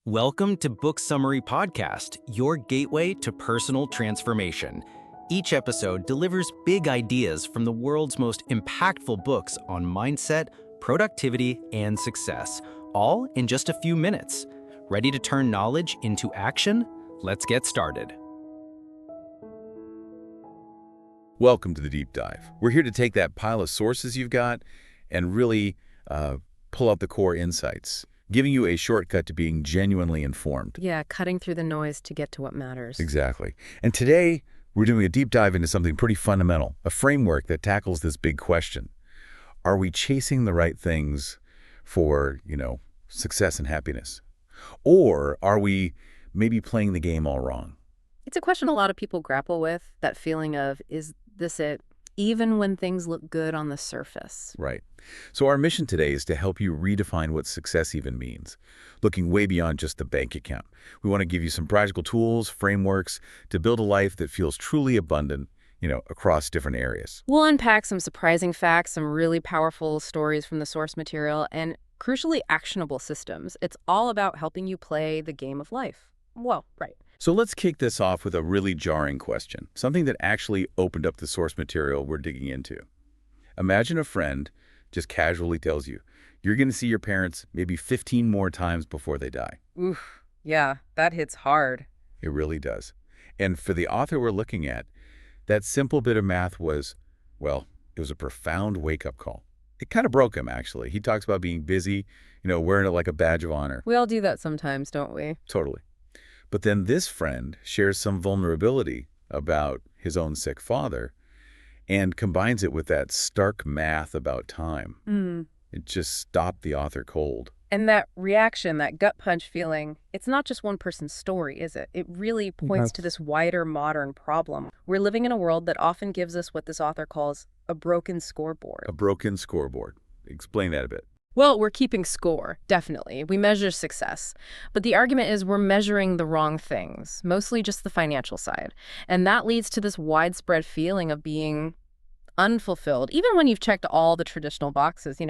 Welcome to Book Summary Podcast, your gateway to personal transformation. Each episode delivers big ideas from the world's most impactful books on mindset, productivity, and success, all in just a few minutes. Ready to turn knowledge into action? Let's get started. Welcome to the Deep Dive. We're here to take that pile of sources you've got and really pull out the core insights, giving you a shortcut to being genuinely informed. Yeah, cutting through the noise to get to what matters. Exactly. And today, we're doing a deep dive into something pretty fundamental, a framework that tackles this big question. Are we chasing the right things for, success and happiness? Or are we maybe playing the game all wrong? It's a question a lot of people grapple with, that feeling of, is this it? Even when things look good on the surface. Right. So our mission today is to help you redefine what success even means, looking way beyond just the bank account. We want to give you some practical tools, frameworks to build a life that feels truly abundant, across different areas. We'll unpack some surprising facts, some really powerful stories from the source material, and crucially actionable systems. It's all about helping you play the game of life. Well, right. So let's kick this off with a really jarring question, something that actually opened up the source material we're digging into. Imagine a friend just casually tells you, you're going to see your parents maybe 15 more times before they die. Oof, yeah, that hits hard. It really does. And for the author we're looking at, that simple bit of math was, it was a profound wake-up call. It kind of broke him, actually. He talks about being busy, wearing it like a badge of honor. We all do that sometimes, don't we? Totally. But then this friend shares some vulnerability about his own sick father and combines it with that stark math about time. It just stopped the author cold. And that reaction, that gut punch feeling, it's not just one person's story, is it? It really points to this wider modern problem. We're living in a world that often gives us what this author calls a broken scoreboard. A broken scoreboard. Explain that a bit. Well, we're keeping score, definitely. We measure success. But the argument is we're measuring the wrong things, mostly just the financial side. And that leads to this widespread feeling of being unfulfilled, even when you've checked all the traditional boxes,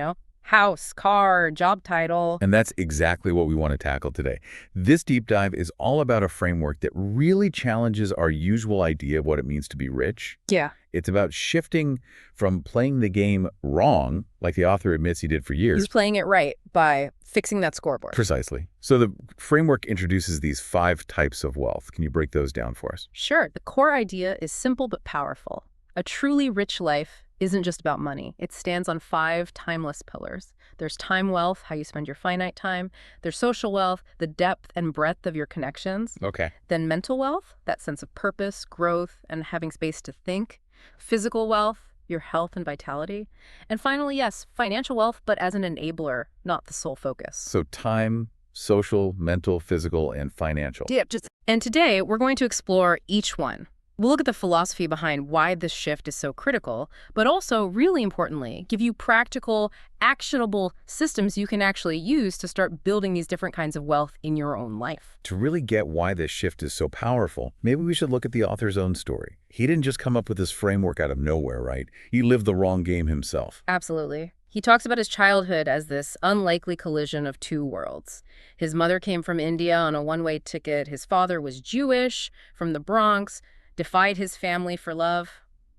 house, car, job title. And that's exactly what we want to tackle today. This deep dive is all about a framework that really challenges our usual idea of what it means to be rich. Yeah. It's about shifting from playing the game wrong, like the author admits he did for years. He's playing it right by fixing that scoreboard. Precisely. So the framework introduces these 5 types of wealth. Can you break those down for us? Sure. The core idea is simple but powerful. A truly rich life isn't just about money. It stands on 5 timeless pillars. There's time wealth, how you spend your finite time. There's social wealth, the depth and breadth of your connections. Okay. Then mental wealth, that sense of purpose, growth, and having space to think. Physical wealth, your health and vitality. And finally, yes, financial wealth, but as an enabler, not the sole focus. So time, social, mental, physical, and financial. Yeah, and today, we're going to explore each one. We'll look at the philosophy behind why this shift is so critical, but also, really importantly, give you practical, actionable systems you can actually use to start building these different kinds of wealth in your own life. To really get why this shift is so powerful, maybe we should look at the author's own story. He didn't just come up with this framework out of nowhere, right? He lived the wrong game himself. Absolutely. He talks about his childhood as this unlikely collision of 2 worlds. His mother came from India on a one-way ticket. His father was Jewish, from the Bronx, defied his family for love.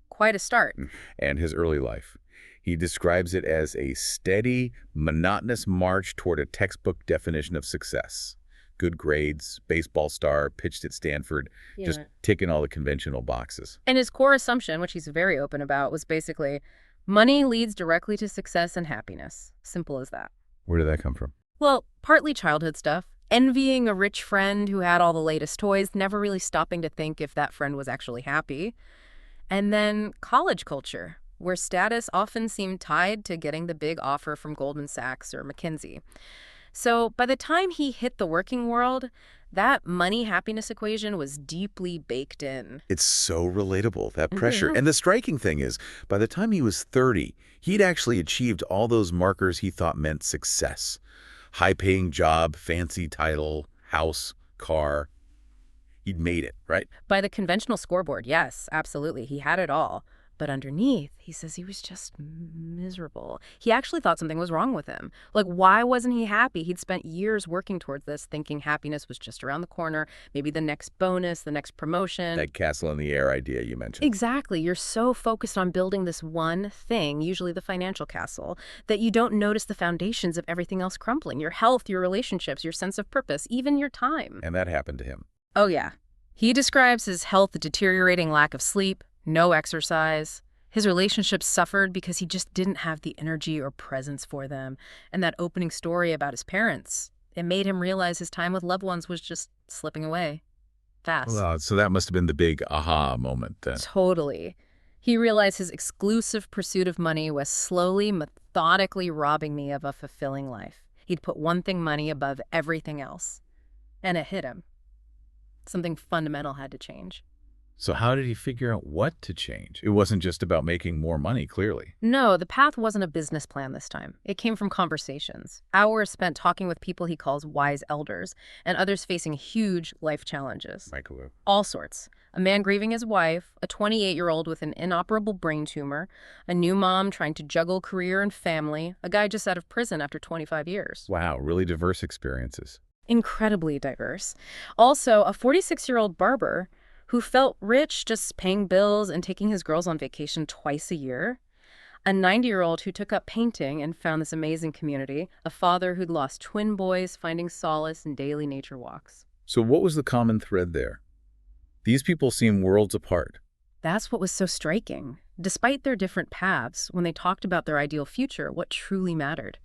Quite a start. And his early life. He describes it as a steady, monotonous march toward a textbook definition of success. Good grades, baseball star, pitched at Stanford, just ticking all the conventional boxes. And his core assumption, which he's very open about, was basically, money leads directly to success and happiness. Simple as that. Where did that come from? Well, partly childhood stuff. Envying a rich friend who had all the latest toys, never really stopping to think if that friend was actually happy. And then college culture, where status often seemed tied to getting the big offer from Goldman Sachs or McKinsey. So by the time he hit the working world, that money-happiness equation was deeply baked in. It's so relatable, that pressure. And the striking thing is, by the time he was 30, he'd actually achieved all those markers he thought meant success. High-paying job, fancy title, house, car. He'd made it, right? By the conventional scoreboard, yes, absolutely. He had it all. But underneath, he says he was just miserable. He actually thought something was wrong with him. Like, why wasn't he happy? He'd spent years working towards this, thinking happiness was just around the corner, maybe the next bonus, the next promotion. That castle in the air idea you mentioned. Exactly. You're so focused on building this one thing, usually the financial castle, that you don't notice the foundations of everything else crumbling. Your health, your relationships, your sense of purpose, even your time. And that happened to him. Oh, yeah. He describes his health deteriorating, lack of sleep, no exercise. His relationships suffered because he just didn't have the energy or presence for them. And that opening story about his parents, it made him realize his time with loved ones was just slipping away fast. Well, so that must have been the big aha moment then. Totally. He realized his exclusive pursuit of money was slowly, methodically robbing me of a fulfilling life. He'd put one thing, money, above everything else. And it hit him. Something fundamental had to change. So how did he figure out what to change? It wasn't just about making more money, clearly. No, the path wasn't a business plan this time. It came from conversations. Hours spent talking with people he calls wise elders, and others facing huge life challenges. Microwave. All sorts. A man grieving his wife, a 28-year-old with an inoperable brain tumor, a new mom trying to juggle career and family, a guy just out of prison after 25 years. Wow, really diverse experiences. Incredibly diverse. Also, a 46-year-old barber who felt rich just paying bills and taking his girls on vacation twice a year. A 90-year-old who took up painting and found this amazing community. A father who'd lost twin boys, finding solace in daily nature walks. So what was the common thread there? These people seem worlds apart. That's what was so striking. Despite their different paths, when they talked about their ideal future, what truly mattered,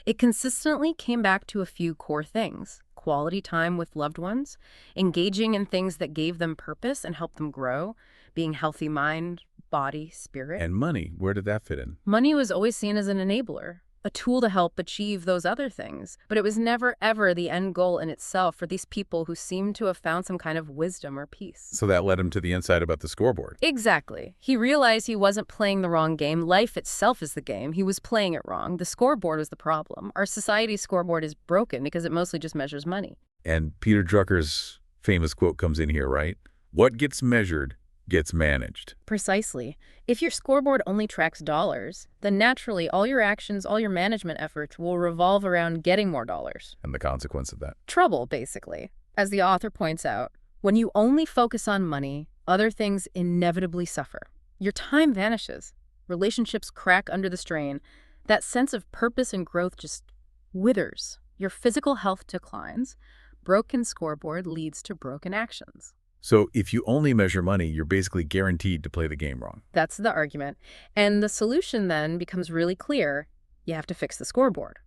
it consistently came back to a few core things. Quality time with loved ones, engaging in things that gave them purpose and helped them grow, being healthy mind, body, spirit. And money, where did that fit in? Money was always seen as an enabler, a tool to help achieve those other things. But it was never, ever the end goal in itself for these people who seemed to have found some kind of wisdom or peace. So that led him to the insight about the scoreboard. Exactly. He realized he wasn't playing the wrong game. Life itself is the game. He was playing it wrong. The scoreboard was the problem. Our society's scoreboard is broken because it mostly just measures money. And Peter Drucker's famous quote comes in here, right? What gets measured gets managed. Precisely. If your scoreboard only tracks dollars, then naturally all your actions, all your management efforts will revolve around getting more dollars. And the consequence of that? Trouble, basically. As the author points out, when you only focus on money, other things inevitably suffer. Your time vanishes. Relationships crack under the strain. That sense of purpose and growth just withers. Your physical health declines. Broken scoreboard leads to broken actions. So if you only measure money, you're basically guaranteed to play the game wrong. That's the argument. And the solution then becomes really clear. You have to fix the scoreboard.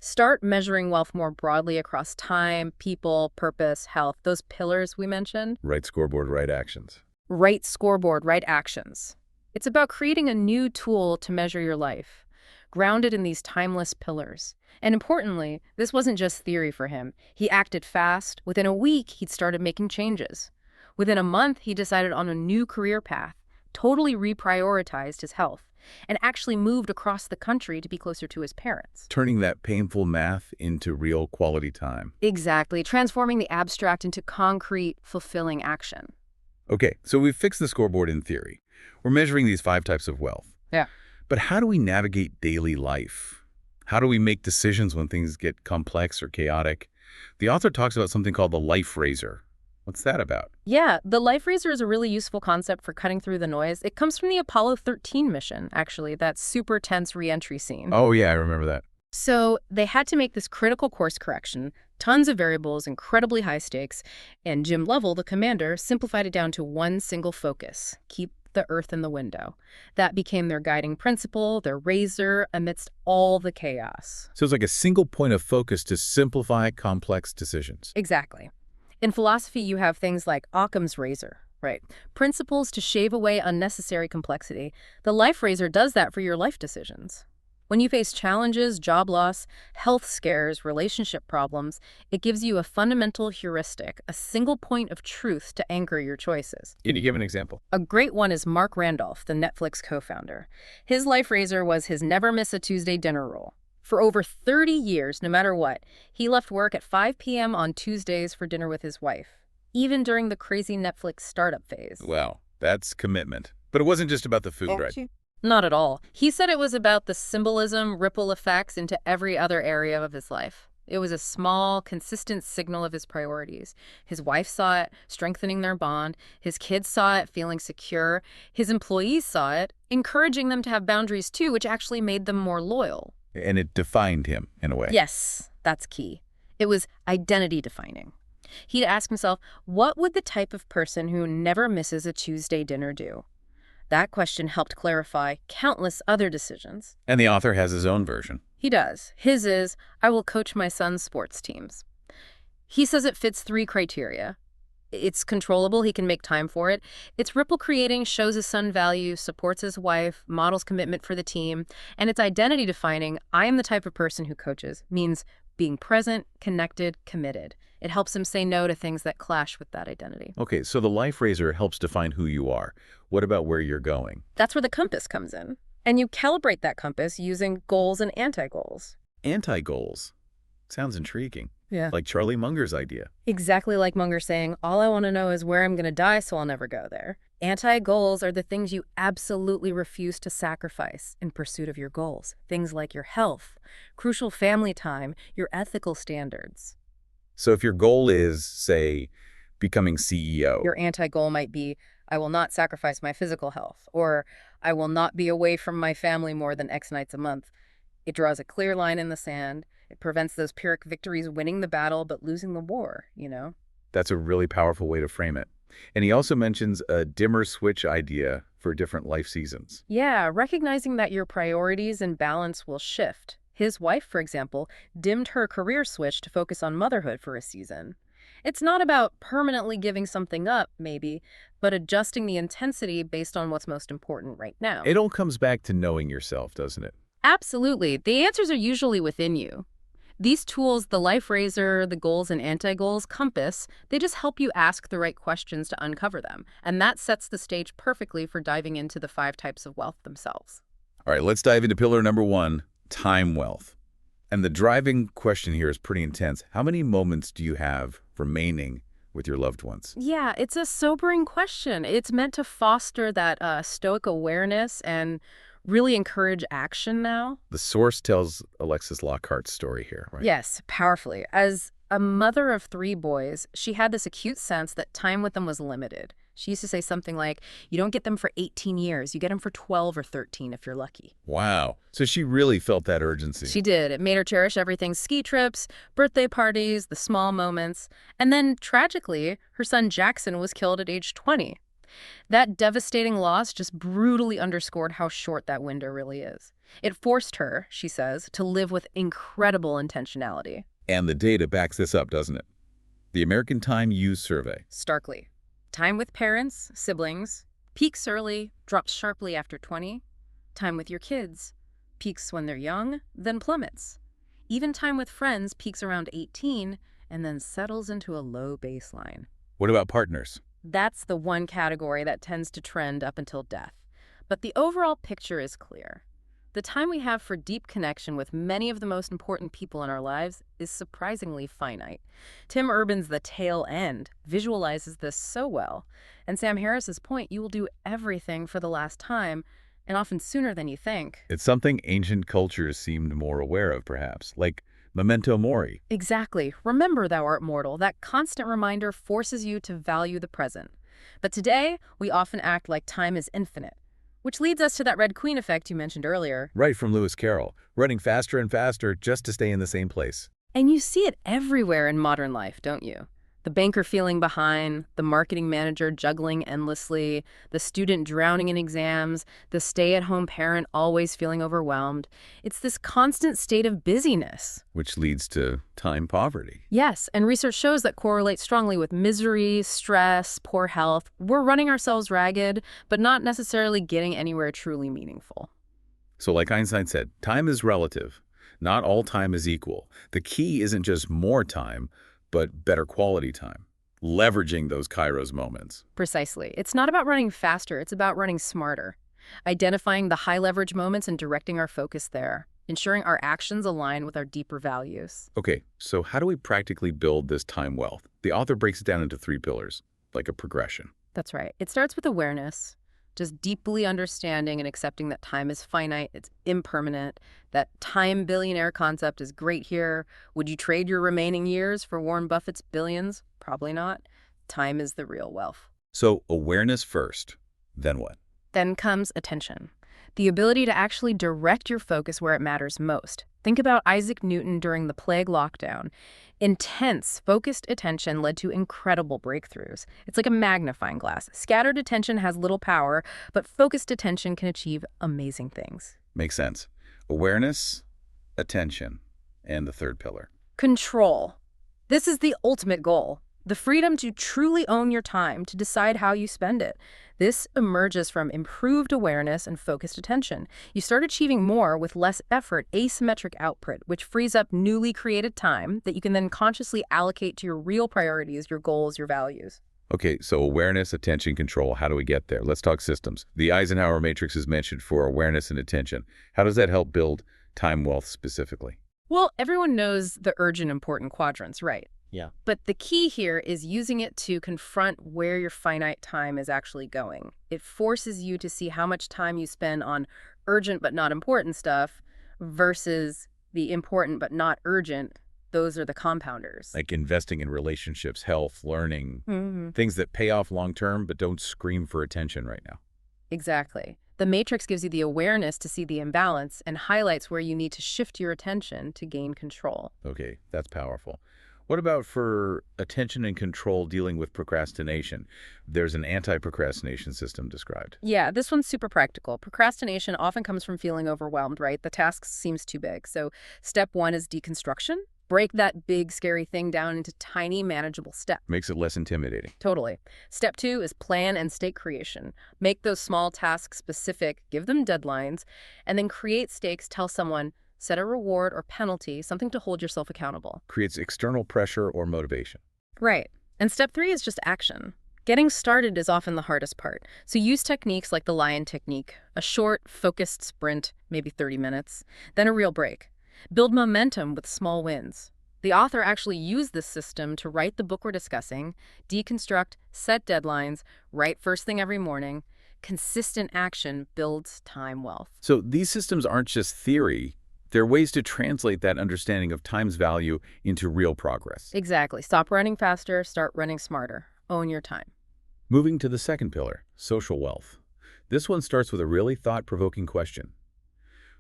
Start measuring wealth more broadly across time, people, purpose, health, those pillars we mentioned. Right scoreboard, right actions. Right scoreboard, right actions. It's about creating a new tool to measure your life, grounded in these timeless pillars. And importantly, this wasn't just theory for him. He acted fast. Within a week, he'd started making changes. Within a month, he decided on a new career path, totally reprioritized his health, and actually moved across the country to be closer to his parents. Turning that painful math into real quality time. Exactly, transforming the abstract into concrete, fulfilling action. Okay, so we've fixed the scoreboard in theory. We're measuring these 5 types of wealth. Yeah. But how do we navigate daily life? How do we make decisions when things get complex or chaotic? The author talks about something called the life razor. What's that about? Yeah, the life razor is a really useful concept for cutting through the noise. It comes from the Apollo 13 mission, actually, that super tense re-entry scene. Oh, yeah, I remember that. So they had to make this critical course correction, tons of variables, incredibly high stakes, and Jim Lovell, the commander, simplified it down to one single focus: keep the Earth in the window. That became their guiding principle, their razor, amidst all the chaos. So it's like a single point of focus to simplify complex decisions. Exactly. In philosophy, you have things like Occam's razor, right? Principles to shave away unnecessary complexity. The life razor does that for your life decisions. When you face challenges, job loss, health scares, relationship problems, it gives you a fundamental heuristic, a single point of truth to anchor your choices. Can you give an example? A great one is Mark Randolph, the Netflix co-founder. His life razor was his never miss a Tuesday dinner rule. For over 30 years, no matter what, he left work at 5 p.m. on Tuesdays for dinner with his wife, even during the crazy Netflix startup phase. Wow, that's commitment. But it wasn't just about the food, right? Not at all. He said it was about the symbolism, ripple effects into every other area of his life. It was a small, consistent signal of his priorities. His wife saw it, strengthening their bond. His kids saw it, feeling secure. His employees saw it, encouraging them to have boundaries too, which actually made them more loyal. And it defined him, in a way. Yes, that's key. It was identity defining. He'd ask himself, what would the type of person who never misses a Tuesday dinner do? That question helped clarify countless other decisions. And the author has his own version. He does. His is, I will coach my son's sports teams. He says it fits 3 criteria. It's controllable, he can make time for it. It's ripple creating, shows his son value, supports his wife, models commitment for the team. And it's identity defining, I am the type of person who coaches, means being present, connected, committed. It helps him say no to things that clash with that identity. Okay, so the life raiser helps define who you are. What about where you're going? That's where the compass comes in. And you calibrate that compass using goals and anti-goals. Anti-goals. Sounds intriguing. Yeah. Like Charlie Munger's idea. Exactly like Munger saying, all I want to know is where I'm going to die, so I'll never go there. Anti-goals are the things you absolutely refuse to sacrifice in pursuit of your goals. Things like your health, crucial family time, your ethical standards. So if your goal is, say, becoming CEO. Your anti-goal might be, I will not sacrifice my physical health, or I will not be away from my family more than X nights a month. It draws a clear line in the sand. It prevents those Pyrrhic victories winning the battle but losing the war, you know? That's a really powerful way to frame it. And he also mentions a dimmer switch idea for different life seasons. Yeah, recognizing that your priorities and balance will shift. His wife, for example, dimmed her career switch to focus on motherhood for a season. It's not about permanently giving something up, maybe, but adjusting the intensity based on what's most important right now. It all comes back to knowing yourself, doesn't it? Absolutely. The answers are usually within you. These tools, the life raiser, the goals and anti-goals compass, they just help you ask the right questions to uncover them. And that sets the stage perfectly for diving into the 5 types of wealth themselves. All right, let's dive into pillar number 1, time wealth. And the driving question here is pretty intense. How many moments do you have remaining with your loved ones? Yeah, it's a sobering question. It's meant to foster that stoic awareness and really encourage action now. The source tells Alexis Lockhart's story here, right? Yes, powerfully. As a mother of 3 boys, she had this acute sense that time with them was limited. She used to say something like, you don't get them for 18 years, you get them for 12 or 13 if you're lucky. Wow. So she really felt that urgency. She did. It made her cherish everything: ski trips, birthday parties, the small moments. And then, tragically, her son Jackson was killed at age 20. That devastating loss just brutally underscored how short that window really is. It forced her, she says, to live with incredible intentionality. And the data backs this up, doesn't it? The American Time Used Survey. Starkly. Time with parents, siblings, peaks early, drops sharply after 20. Time with your kids, peaks when they're young, then plummets. Even time with friends peaks around 18 and then settles into a low baseline. What about partners? That's the one category that tends to trend up until death. But the overall picture is clear. The time we have for deep connection with many of the most important people in our lives is surprisingly finite. Tim Urban's The Tail End visualizes this so well. And Sam Harris's point, you will do everything for the last time, and often sooner than you think. It's something ancient cultures seemed more aware of, perhaps, like memento mori. Exactly. Remember thou art mortal. That constant reminder forces you to value the present. But today, we often act like time is infinite, which leads us to that Red Queen effect you mentioned earlier. Right from Lewis Carroll, running faster and faster just to stay in the same place. And you see it everywhere in modern life, don't you? The banker feeling behind, the marketing manager juggling endlessly, the student drowning in exams, the stay-at-home parent always feeling overwhelmed. It's this constant state of busyness. Which leads to time poverty. Yes, and research shows that correlates strongly with misery, stress, poor health. We're running ourselves ragged, but not necessarily getting anywhere truly meaningful. So like Einstein said, time is relative. Not all time is equal. The key isn't just more time, but better quality time, leveraging those kairos moments. Precisely. It's not about running faster, it's about running smarter, identifying the high-leverage moments and directing our focus there, ensuring our actions align with our deeper values. Okay, so how do we practically build this time wealth? The author breaks it down into 3 pillars, like a progression. That's right. It starts with awareness. just deeply understanding and accepting that time is finite, it's impermanent, that time billionaire concept is great here. Would you trade your remaining years for Warren Buffett's billions? Probably not. Time is the real wealth. So awareness first, then what? Then comes attention. The ability to actually direct your focus where it matters most. Think about Isaac Newton during the plague lockdown. Intense, focused attention led to incredible breakthroughs. It's like a magnifying glass. Scattered attention has little power, but focused attention can achieve amazing things. Makes sense. Awareness, attention, and the third pillar. Control. This is the ultimate goal. The freedom to truly own your time, to decide how you spend it. This emerges from improved awareness and focused attention. You start achieving more with less effort, asymmetric output, which frees up newly created time that you can then consciously allocate to your real priorities, your goals, your values. Okay, so awareness, attention, control. How do we get there? Let's talk systems. The Eisenhower matrix is mentioned for awareness and attention. How does that help build time wealth specifically? Well, everyone knows the urgent important quadrants, right? Yeah. But the key here is using it to confront where your finite time is actually going. It forces you to see how much time you spend on urgent but not important stuff versus the important but not urgent. Those are the compounders. Like investing in relationships, health, learning, things that pay off long term but don't scream for attention right now. Exactly. The matrix gives you the awareness to see the imbalance and highlights where you need to shift your attention to gain control. Okay, that's powerful. What about for attention and control dealing with procrastination? There's an anti-procrastination system described. Yeah, this one's super practical. Procrastination often comes from feeling overwhelmed, right? The task seems too big. So step one is deconstruction. Break that big, scary thing down into tiny, manageable steps. Makes it less intimidating. Totally. Step two is plan and stake creation. Make those small tasks specific, give them deadlines, and then create stakes. Tell someone, set a reward or penalty, something to hold yourself accountable. Creates external pressure or motivation. Right. And step three is just action. Getting started is often the hardest part. So use techniques like the lion technique, a short, focused sprint, maybe 30 minutes, then a real break. Build momentum with small wins. The author actually used this system to write the book we're discussing, deconstruct, set deadlines, write first thing every morning. Consistent action builds time wealth. So these systems aren't just theory. They're ways to translate that understanding of time's value into real progress. Exactly. Stop running faster, start running smarter. Own your time. Moving to the second pillar, social wealth. This one starts with a really thought-provoking question.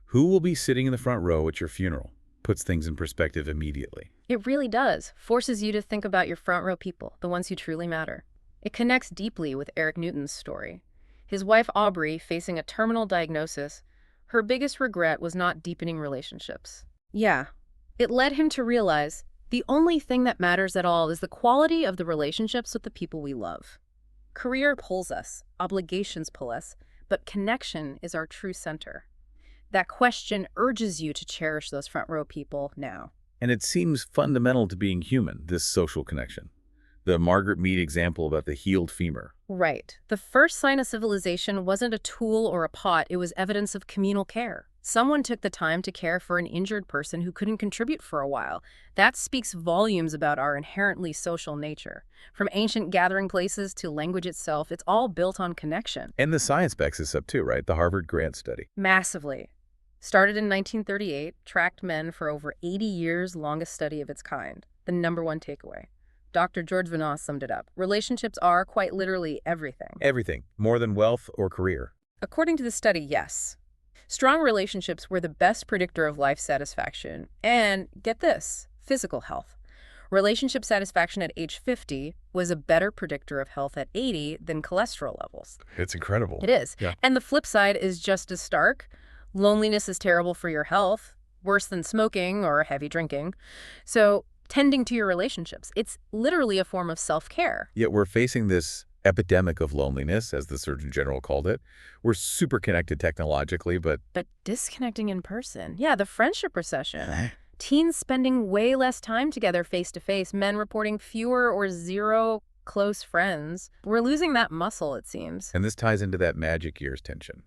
Who will be sitting in the front row at your funeral? Puts things in perspective immediately. It really does. Forces you to think about your front row people, the ones who truly matter. It connects deeply with Eric Newton's story. His wife Aubrey, facing a terminal diagnosis, her biggest regret was not deepening relationships. Yeah, it led him to realize the only thing that matters at all is the quality of the relationships with the people we love. Career pulls us, obligations pull us, but connection is our true center. That question urges you to cherish those front row people now. And it seems fundamental to being human, this social connection. The Margaret Mead example about the healed femur. Right. The first sign of civilization wasn't a tool or a pot, it was evidence of communal care. Someone took the time to care for an injured person who couldn't contribute for a while. That speaks volumes about our inherently social nature. From ancient gathering places to language itself, it's all built on connection. And the science backs this up too, right? The Harvard Grant study. Massively. Started in 1938, tracked men for over 80 years, longest study of its kind. The #1 takeaway. Dr. George Vanasse summed it up. Relationships are, quite literally, everything. Everything. More than wealth or career. According to the study, yes. Strong relationships were the best predictor of life satisfaction. And, get this, physical health. Relationship satisfaction at age 50 was a better predictor of health at 80 than cholesterol levels. It's incredible. It is. Yeah. And the flip side is just as stark. Loneliness is terrible for your health, worse than smoking or heavy drinking. So, tending to your relationships, it's literally a form of self-care. Yet we're facing this epidemic of loneliness, as the Surgeon General called it. We're super connected technologically, but disconnecting in person. Yeah, the friendship recession. Teens spending way less time together face-to-face, men reporting fewer or zero close friends. We're losing that muscle, it seems. And this ties into that magic years tension.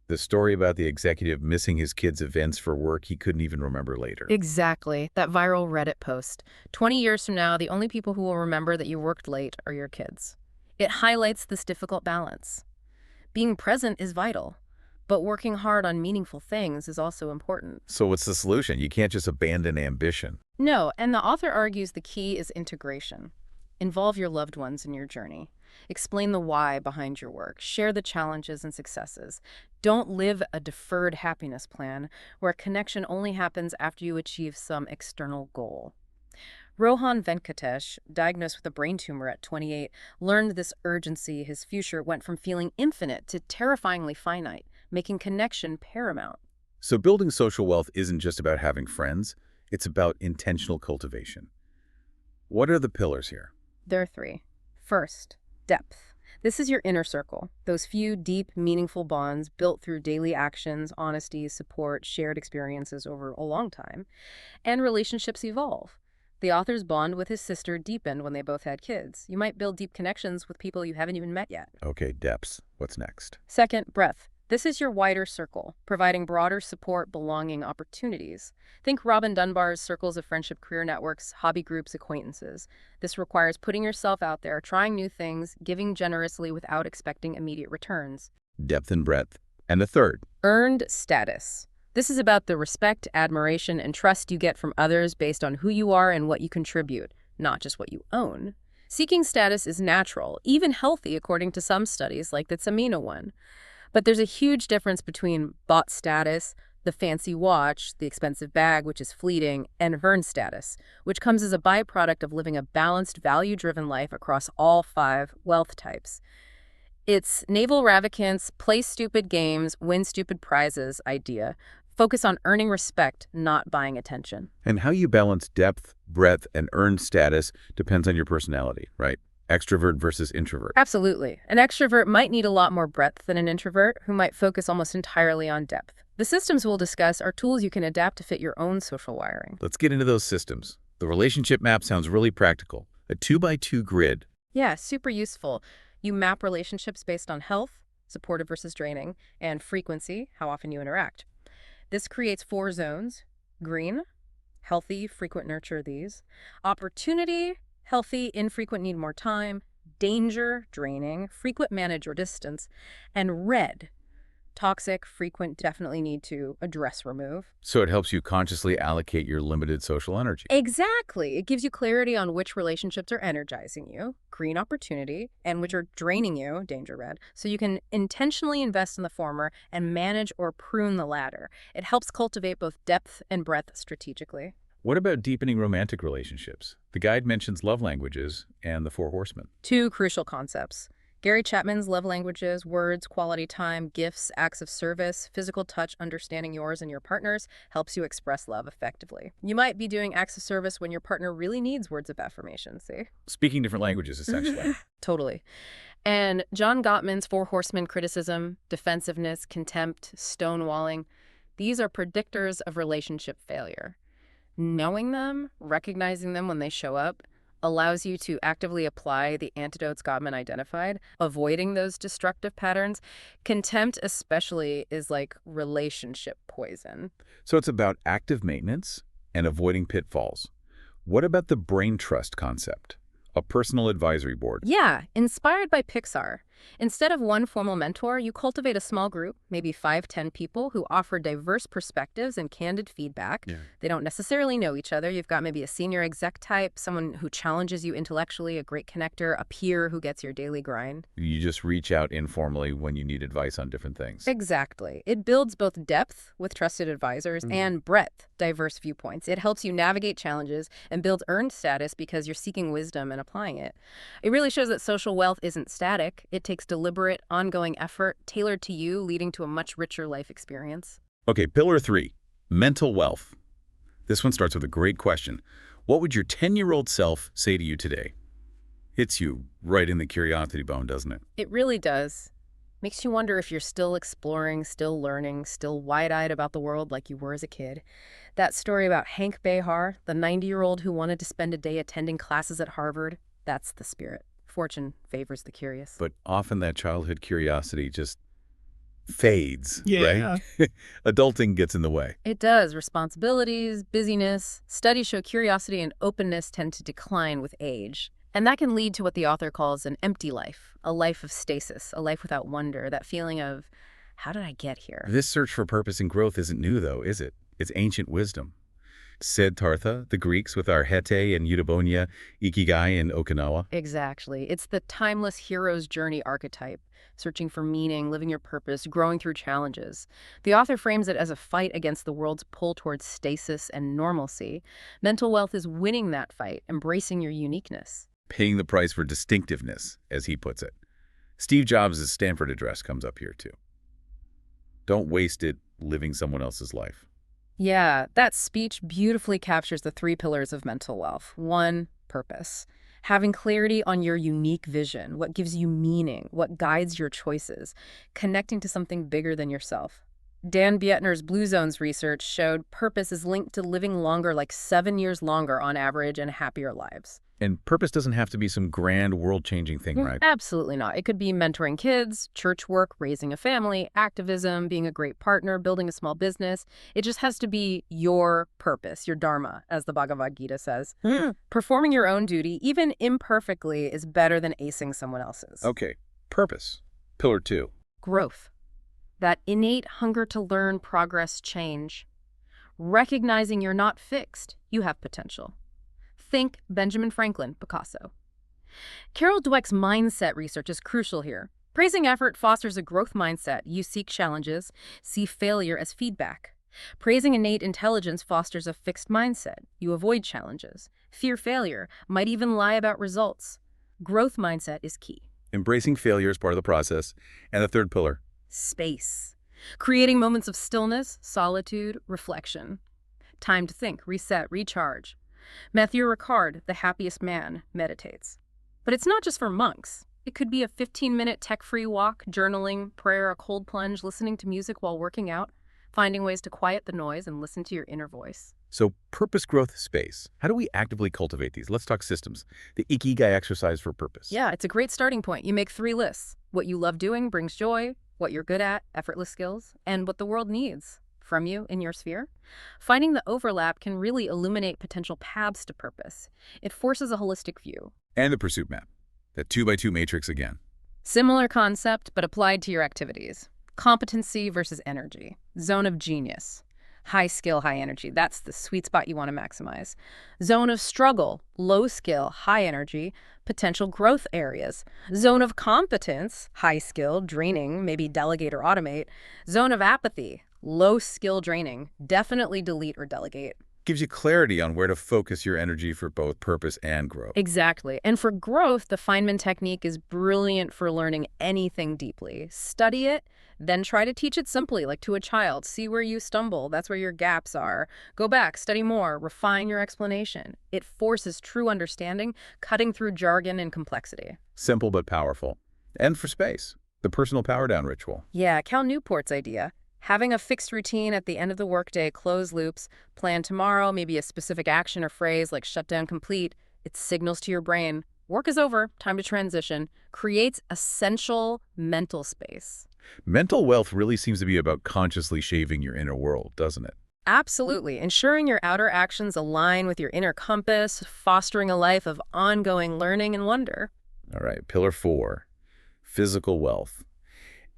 The story about the executive missing his kids' events for work he couldn't even remember later. Exactly. That viral Reddit post. 20 years from now, the only people who will remember that you worked late are your kids. It highlights this difficult balance. Being present is vital, but working hard on meaningful things is also important. So what's the solution? You can't just abandon ambition. No, and the author argues the key is integration. Involve your loved ones in your journey. Explain the why behind your work. Share the challenges and successes. Don't live a deferred happiness plan where connection only happens after you achieve some external goal. Rohan Venkatesh, diagnosed with a brain tumor at 28, learned this urgency. His future went from feeling infinite to terrifyingly finite, making connection paramount. So building social wealth isn't just about having friends. It's about intentional cultivation. What are the pillars here? There are 3. First, depth. This is your inner circle, those few deep, meaningful bonds built through daily actions, honesty, support, shared experiences over a long time. And relationships evolve. The author's bond with his sister deepened when they both had kids. You might build deep connections with people you haven't even met yet. Okay, depths. What's next? Second, breadth. This is your wider circle, providing broader support, belonging, opportunities. Think Robin Dunbar's circles of friendship, career networks, hobby groups, acquaintances. This requires putting yourself out there, trying new things, giving generously without expecting immediate returns. Depth and breadth. And the third? Earned status. This is about the respect, admiration, and trust you get from others based on who you are and what you contribute, not just what you own. Seeking status is natural, even healthy according to some studies, like the Tsamina one. But there's a huge difference between bought status, the fancy watch, the expensive bag, which is fleeting, and earned status, which comes as a byproduct of living a balanced, value-driven life across all 5 wealth types. It's Naval Ravikant's play stupid games, win stupid prizes idea. Focus on earning respect, not buying attention. And how you balance depth, breadth, and earned status depends on your personality, right? Extrovert versus introvert. Absolutely. An extrovert might need a lot more breadth than an introvert who might focus almost entirely on depth. The systems we'll discuss are tools you can adapt to fit your own social wiring. Let's get into those systems. The relationship map sounds really practical. A 2x2 grid. Yeah, super useful. You map relationships based on health, supportive versus draining, and frequency, how often you interact. This creates 4 zones. Green, healthy, frequent, nurture these. Opportunity, healthy, infrequent, need more time. Danger, draining, frequent, manage or distance. And red, toxic, frequent, definitely need to address, remove. So it helps you consciously allocate your limited social energy. Exactly. It gives you clarity on which relationships are energizing you, green opportunity, and which are draining you, danger red, so you can intentionally invest in the former and manage or prune the latter. It helps cultivate both depth and breadth strategically. What about deepening romantic relationships? The guide mentions love languages and the 4 horsemen. 2 crucial concepts. Gary Chapman's love languages, words, quality time, gifts, acts of service, physical touch, understanding yours and your partner's, helps you express love effectively. You might be doing acts of service when your partner really needs words of affirmation, see? Speaking different languages, essentially. Totally. And John Gottman's 4 horsemen criticism, defensiveness, contempt, stonewalling, these are predictors of relationship failure. Knowing them, recognizing them when they show up, allows you to actively apply the antidotes Gottman identified, avoiding those destructive patterns. Contempt especially is like relationship poison. So it's about active maintenance and avoiding pitfalls. What about the brain trust concept? A personal advisory board. Yeah, inspired by Pixar. Instead of one formal mentor, you cultivate a small group, maybe 5-10 people who offer diverse perspectives and candid feedback. Yeah. They don't necessarily know each other. You've got maybe a senior exec type, someone who challenges you intellectually, a great connector, a peer who gets your daily grind. You just reach out informally when you need advice on different things. Exactly. It builds both depth with trusted advisors and breadth, diverse viewpoints. It helps you navigate challenges and builds earned status because you're seeking wisdom and applying it. It really shows that social wealth isn't static. It takes deliberate, ongoing effort tailored to you, leading to a much richer life experience. Okay, pillar 3, mental wealth. This one starts with a great question. What would your 10-year-old self say to you today? Hits you right in the curiosity bone, doesn't it? It really does. Makes you wonder if you're still exploring, still learning, still wide-eyed about the world like you were as a kid. That story about Hank Behar, the 90-year-old who wanted to spend a day attending classes at Harvard, that's the spirit. Fortune favors the curious. But often that childhood curiosity just fades, right? Adulting gets in the way. It does. Responsibilities, busyness. Studies show curiosity and openness tend to decline with age. And that can lead to what the author calls an empty life, a life of stasis, a life without wonder, that feeling of, how did I get here? This search for purpose and growth isn't new, though, is it? It's ancient wisdom. Siddhartha, the Greeks with Arhete and Eudaimonia, Ikigai in Okinawa. Exactly. It's the timeless hero's journey archetype, searching for meaning, living your purpose, growing through challenges. The author frames it as a fight against the world's pull towards stasis and normalcy. Mental wealth is winning that fight, embracing your uniqueness. Paying the price for distinctiveness, as he puts it. Steve Jobs' Stanford address comes up here, too. Don't waste it living someone else's life. Yeah, that speech beautifully captures the 3 pillars of mental wealth. 1, purpose. Having clarity on your unique vision, what gives you meaning, what guides your choices, connecting to something bigger than yourself. Dan Bietner's Blue Zones research showed purpose is linked to living longer, like 7 years longer on average, and happier lives. And purpose doesn't have to be some grand world-changing thing, right? Absolutely not. It could be mentoring kids, church work, raising a family, activism, being a great partner, building a small business. It just has to be your purpose, your dharma, as the Bhagavad Gita says. Performing your own duty, even imperfectly, is better than acing someone else's. Okay, purpose. Pillar 2. Growth. That innate hunger to learn, progress, change. Recognizing you're not fixed, you have potential. Think Benjamin Franklin, Picasso. Carol Dweck's mindset research is crucial here. Praising effort fosters a growth mindset. You seek challenges, see failure as feedback. Praising innate intelligence fosters a fixed mindset. You avoid challenges. Fear failure, might even lie about results. Growth mindset is key. Embracing failure is part of the process. And the 3rd pillar. Space. Creating moments of stillness, solitude, reflection. Time to think, reset, recharge. Matthew Ricard, the happiest man, meditates. But it's not just for monks. It could be a 15-minute tech-free walk, journaling, prayer, a cold plunge, listening to music while working out, finding ways to quiet the noise and listen to your inner voice. So purpose, growth, space. How do we actively cultivate these? Let's talk systems. The Ikigai exercise for purpose. Yeah, it's a great starting point. You make 3 lists. What you love doing brings joy, what you're good at, effortless skills, and what the world needs from you in your sphere. Finding the overlap can really illuminate potential paths to purpose. It forces a holistic view. And the pursuit map. That 2x2 matrix again. Similar concept, but applied to your activities. Competency versus energy. Zone of genius. High skill, high energy. That's the sweet spot you want to maximize. Zone of struggle. Low skill, high energy. Potential growth areas. Zone of competence. High skill, draining, maybe delegate or automate. Zone of apathy. Low skill, draining. Definitely delete or delegate. Gives you clarity on where to focus your energy for both purpose and growth. Exactly. And for growth, the Feynman technique is brilliant for learning anything deeply. Study it, then try to teach it simply, like to a child. See where you stumble. That's where your gaps are. Go back, study more, refine your explanation. It forces true understanding, cutting through jargon and complexity. Simple but powerful. And for space, the personal power down ritual. Yeah, Cal Newport's idea. Having a fixed routine at the end of the workday, close loops, plan tomorrow, maybe a specific action or phrase like shutdown complete, it signals to your brain, work is over, time to transition, creates essential mental space. Mental wealth really seems to be about consciously shaping your inner world, doesn't it? Absolutely. Ensuring your outer actions align with your inner compass, fostering a life of ongoing learning and wonder. All right, pillar 4, physical wealth.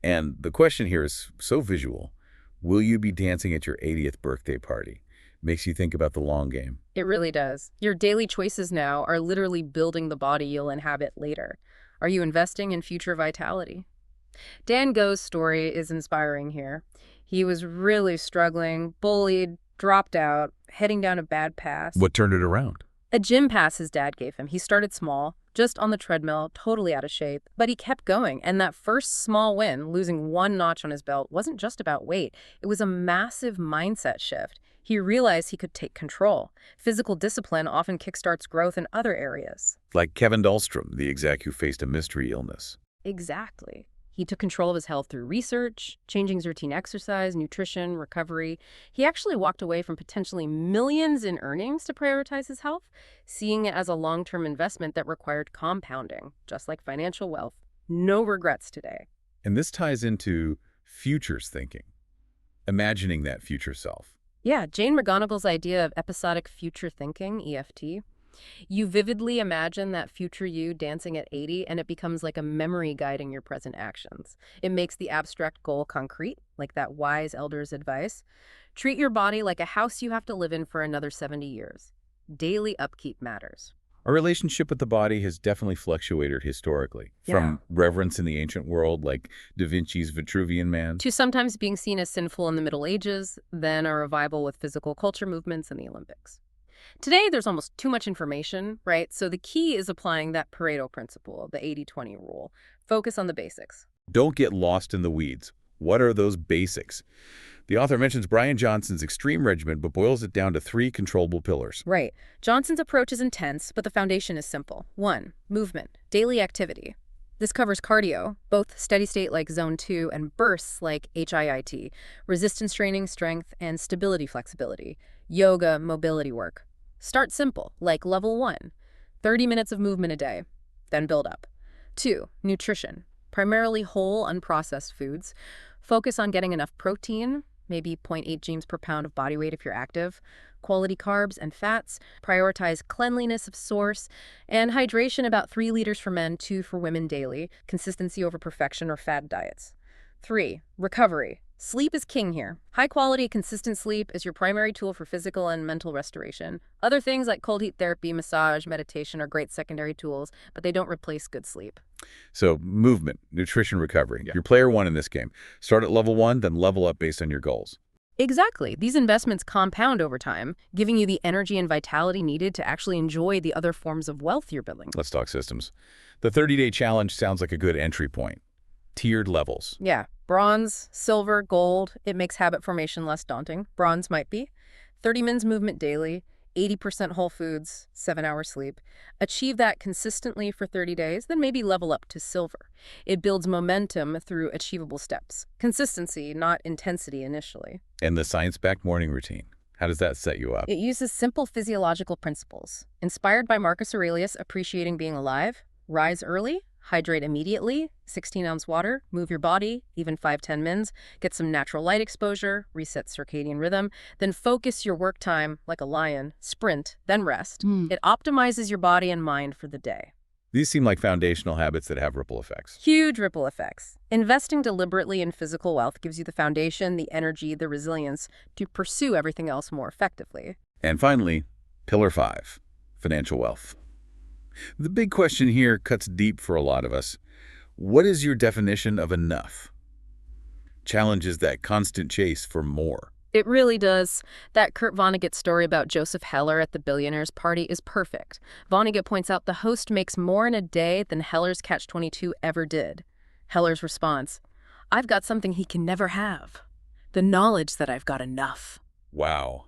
And the question here is so visual. Will you be dancing at your 80th birthday party? Makes you think about the long game. It really does. Your daily choices now are literally building the body you'll inhabit later. Are you investing in future vitality? Dan Go's story is inspiring here. He was really struggling, bullied, dropped out, heading down a bad path. What turned it around? A gym pass his dad gave him. He started small, just on the treadmill, totally out of shape, but he kept going. And that first small win, losing 1 notch on his belt, wasn't just about weight. It was a massive mindset shift. He realized he could take control. Physical discipline often kickstarts growth in other areas. Like Kevin Dahlstrom, the exec who faced a mystery illness. Exactly. He took control of his health through research, changing his routine exercise, nutrition, recovery. He actually walked away from potentially millions in earnings to prioritize his health, seeing it as a long-term investment that required compounding, just like financial wealth. No regrets today. And this ties into futures thinking, imagining that future self. Yeah, Jane McGonigal's idea of episodic future thinking, EFT. You vividly imagine that future you dancing at 80, and it becomes like a memory guiding your present actions. It makes the abstract goal concrete, like that wise elder's advice. Treat your body like a house you have to live in for another 70 years. Daily upkeep matters. Our relationship with the body has definitely fluctuated historically, Yeah. from reverence in the ancient world, like Da Vinci's Vitruvian Man. To sometimes being seen as sinful in the Middle Ages, then a revival with physical culture movements in the Olympics. Today, there's almost too much information, right? So the key is applying that Pareto principle, the 80-20 rule. Focus on the basics. Don't get lost in the weeds. What are those basics? The author mentions Brian Johnson's extreme regimen, but boils it down to 3 controllable pillars. Right. Johnson's approach is intense, but the foundation is simple. 1. Movement, daily activity. This covers cardio, both steady state like zone 2 and bursts like HIIT, resistance training, strength, and stability flexibility, yoga, mobility work. Start simple, like level 1, 30 minutes of movement a day, then build up. 2. Nutrition, primarily whole, unprocessed foods. Focus on getting enough protein, maybe 0.8 grams per pound of body weight if you're active, quality carbs and fats, prioritize cleanliness of source, and hydration about 3 liters for men, 2 for women daily, consistency over perfection or fad diets. 3. Recovery. Sleep is king here. High-quality, consistent sleep is your primary tool for physical and mental restoration. Other things like cold heat therapy, massage, meditation are great secondary tools, but they don't replace good sleep. So movement, nutrition, recovery. You're player 1 in this game. Start at level 1, then level up based on your goals. Exactly. These investments compound over time, giving you the energy and vitality needed to actually enjoy the other forms of wealth you're building. Let's talk systems. The 30-day challenge sounds like a good entry point. Tiered levels. Yeah. Bronze, silver, gold. It makes habit formation less daunting. Bronze might be. 30 minutes movement daily, 80% whole foods, 7-hour sleep. Achieve that consistently for 30 days, then maybe level up to silver. It builds momentum through achievable steps. Consistency, not intensity initially. And the science-backed morning routine. How does that set you up? It uses simple physiological principles. Inspired by Marcus Aurelius appreciating being alive, rise early, hydrate immediately, 16-ounce water, move your body, even 5-10 mins, get some natural light exposure, reset circadian rhythm, then focus your work time like a lion, sprint, then rest. It optimizes your body and mind for the day. These seem like foundational habits that have ripple effects. Huge ripple effects. Investing deliberately in physical wealth gives you the foundation, the energy, the resilience to pursue everything else more effectively. And finally, pillar 5, financial wealth. The big question here cuts deep for a lot of us. What is your definition of enough? Challenges that constant chase for more. It really does. That Kurt Vonnegut story about Joseph Heller at the billionaire's party is perfect. Vonnegut points out the host makes more in a day than Heller's Catch-22 ever did. Heller's response, "I've got something he can never have. The knowledge that I've got enough." Wow.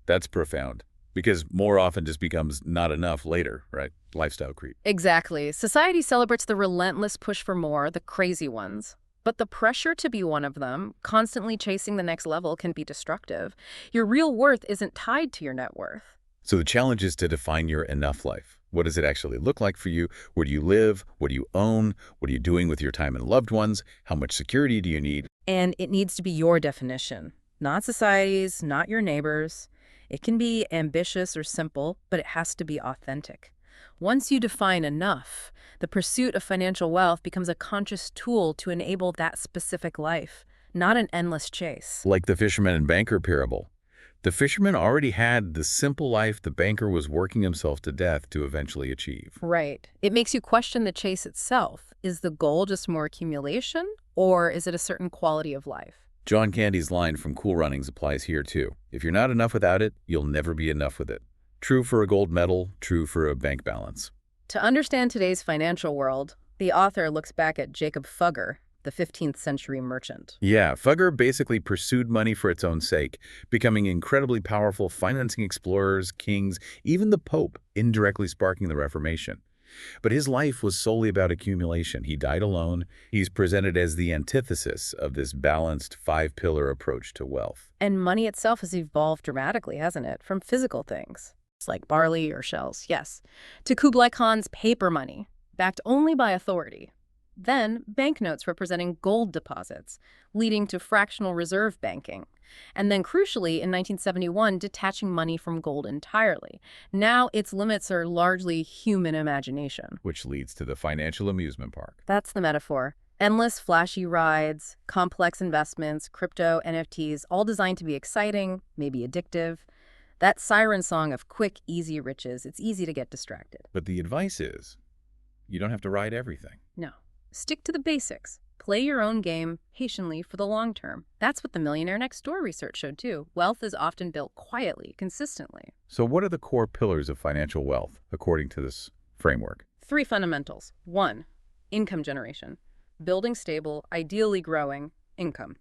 That's profound. Because more often just becomes not enough later, right? Lifestyle creep. Exactly. Society celebrates the relentless push for more, the crazy ones. But the pressure to be one of them, constantly chasing the next level, can be destructive. Your real worth isn't tied to your net worth. So the challenge is to define your enough life. What does it actually look like for you? Where do you live? What do you own? What are you doing with your time and loved ones? How much security do you need? And it needs to be your definition, not society's, not your neighbor's. It can be ambitious or simple, but it has to be authentic. Once you define enough, the pursuit of financial wealth becomes a conscious tool to enable that specific life, not an endless chase. Like the fisherman and banker parable. The fisherman already had the simple life the banker was working himself to death to eventually achieve. Right. It makes you question the chase itself. Is the goal just more accumulation, or is it a certain quality of life? John Candy's line from Cool Runnings applies here too. If you're not enough without it, you'll never be enough with it. True for a gold medal, true for a bank balance. To understand today's financial world, the author looks back at Jacob Fugger, the 15th century merchant. Yeah, Fugger basically pursued money for its own sake, becoming incredibly powerful, financing explorers, kings, even the Pope, indirectly sparking the Reformation. But his life was solely about accumulation. He died alone. He's presented as the antithesis of this balanced 5-pillar approach to wealth. And money itself has evolved dramatically, hasn't it? From physical things, like barley or shells, yes, to Kublai Khan's paper money, backed only by authority. Then banknotes representing gold deposits, leading to fractional reserve banking. And then crucially, in 1971, detaching money from gold entirely. Now its limits are largely human imagination. Which leads to the financial amusement park. That's the metaphor. Endless flashy rides, complex investments, crypto, NFTs, all designed to be exciting, maybe addictive. That siren song of quick, easy riches, it's easy to get distracted. But the advice is, you don't have to ride everything. No. Stick to the basics. Play your own game patiently for the long term. That's what the Millionaire Next Door research showed too. Wealth is often built quietly, consistently. So what are the core pillars of financial wealth, according to this framework? 3 fundamentals. 1, income generation. Building stable, ideally growing income.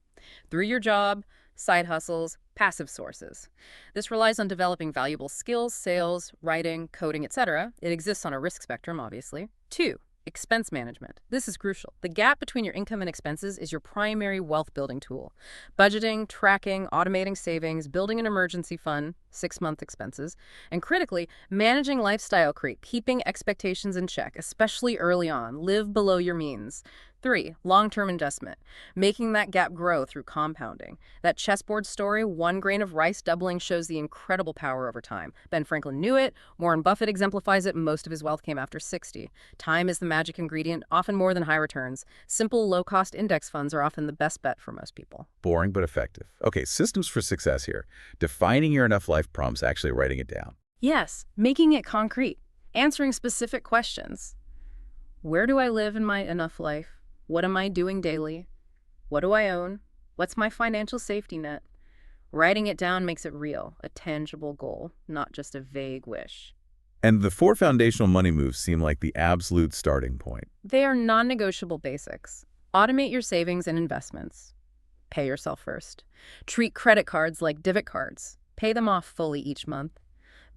Through your job, side hustles, passive sources. This relies on developing valuable skills, sales, writing, coding, etc. It exists on a risk spectrum, obviously. 2, expense management. This is crucial. The gap between your income and expenses is your primary wealth-building tool. Budgeting, tracking, automating savings, building an emergency fund, 6-month expenses, and critically, managing lifestyle creep, keeping expectations in check, especially early on. Live below your means. 3, long-term investment, making that gap grow through compounding. That chessboard story, 1 grain of rice doubling, shows the incredible power over time. Ben Franklin knew it. Warren Buffett exemplifies it. Most of his wealth came after 60. Time is the magic ingredient, often more than high returns. Simple, low-cost index funds are often the best bet for most people. Boring but effective. Okay, systems for success here. Defining your enough life prompts, actually writing it down. Yes, making it concrete. Answering specific questions. Where do I live in my enough life? What am I doing daily? What do I own? What's my financial safety net? Writing it down makes it real, a tangible goal, not just a vague wish. And the 4 foundational money moves seem like the absolute starting point. They are non-negotiable basics. Automate your savings and investments. Pay yourself first. Treat credit cards like debit cards. Pay them off fully each month.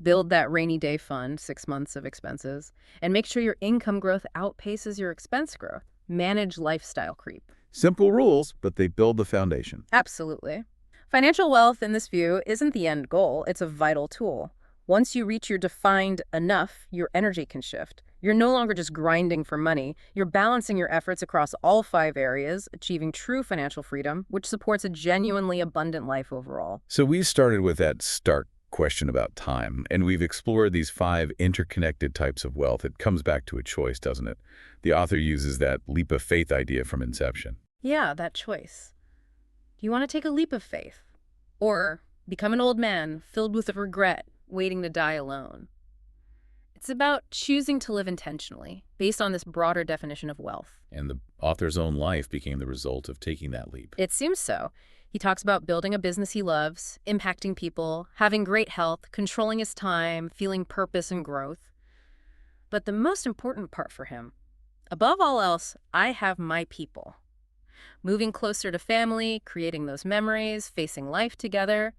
Build that rainy day fund, 6 months of expenses. And make sure your income growth outpaces your expense growth. Manage lifestyle creep. Simple rules, but they build the foundation. Absolutely. Financial wealth, in this view, isn't the end goal. It's a vital tool. Once you reach your defined enough, your energy can shift. You're no longer just grinding for money. You're balancing your efforts across all 5 areas, achieving true financial freedom, which supports a genuinely abundant life overall. So we started with that stark question about time, and we've explored these 5 interconnected types of wealth. It comes back to a choice, doesn't it? The author uses that leap of faith idea from Inception. Yeah, that choice. Do you want to take a leap of faith? Or become an old man filled with regret, waiting to die alone? It's about choosing to live intentionally, based on this broader definition of wealth. And the author's own life became the result of taking that leap. It seems so. He talks about building a business he loves, impacting people, having great health, controlling his time, feeling purpose and growth. But the most important part for him, above all else, I have my people. Moving closer to family, creating those memories, facing life together,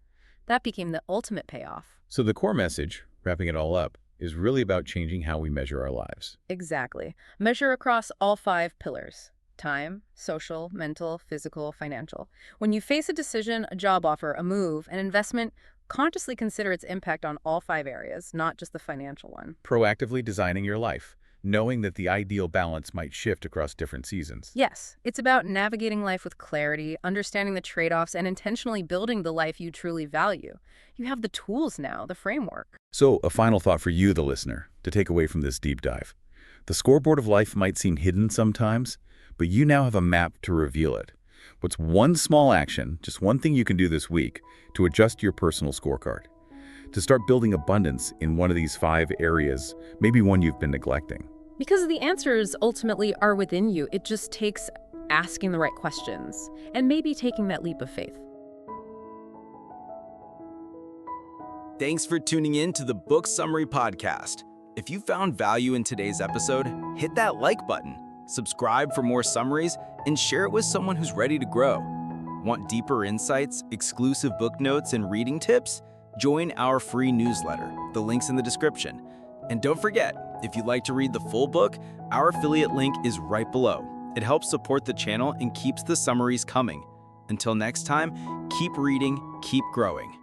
that became the ultimate payoff. So the core message, wrapping it all up, is really about changing how we measure our lives. Exactly. Measure across all 5 pillars. Time, social, mental, physical, financial. When you face a decision, a job offer, a move, an investment, consciously consider its impact on all 5 areas, not just the financial one. Proactively designing your life, knowing that the ideal balance might shift across different seasons. Yes, it's about navigating life with clarity, understanding the trade-offs, and intentionally building the life you truly value. You have the tools now, the framework. So, a final thought for you, the listener, to take away from this deep dive. The scoreboard of life might seem hidden sometimes, but you now have a map to reveal it. What's one small action, just one thing you can do this week to adjust your personal scorecard? To start building abundance in one of these 5 areas, maybe one you've been neglecting. Because the answers ultimately are within you. It just takes asking the right questions and maybe taking that leap of faith. Thanks for tuning in to the Book Summary Podcast. If you found value in today's episode, hit that like button, subscribe for more summaries, and share it with someone who's ready to grow. Want deeper insights, exclusive book notes, and reading tips? Join our free newsletter. The link's in the description. And don't forget, if you'd like to read the full book, our affiliate link is right below. It helps support the channel and keeps the summaries coming. Until next time, keep reading, keep growing.